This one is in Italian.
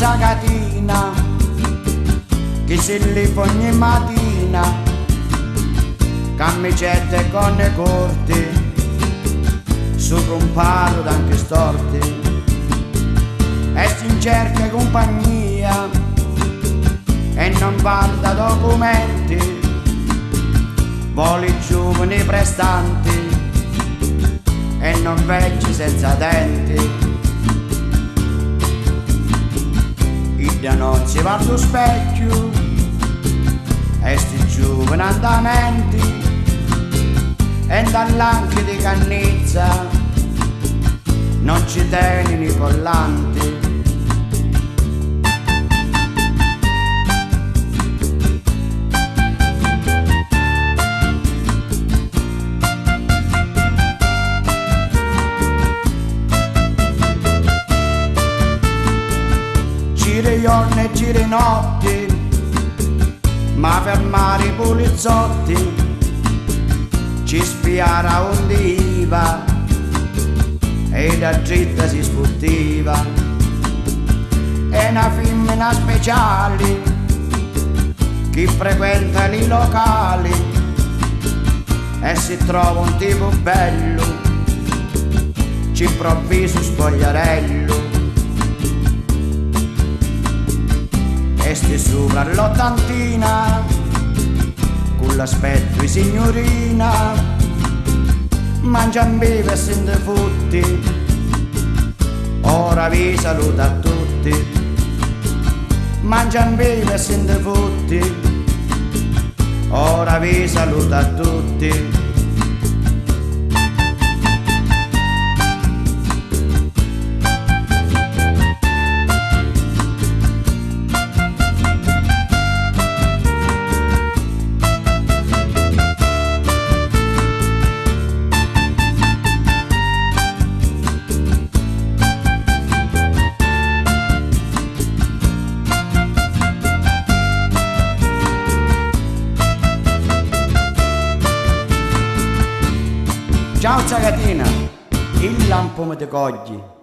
zagatina che si leva ogni mattina, camicette con le corti sopra un palo d'anche storti, e si in cerca compagnia e non valuta documenti, vuole giovani prestanti e non vecchi senza denti. Da non si va allo specchio e sti giovani andamenti e dall'anche di cannizza non ci tieni i collanti. Giri giorni e giri notti, ma fermare i poliziotti, ci spiara onde iva e da dritta si sputtiva. È una femmina speciale che frequenta i locali e si trova un tipo bello, ci improvviso spogliarello. E sti sopra l'ottantina, con l'aspetto di signorina, mangia e beve e sente futti, ora vi saluta a tutti. Mangia e beve e sente futti, ora vi saluta a tutti. Ciao zagatina, il lampo mi ti cogli.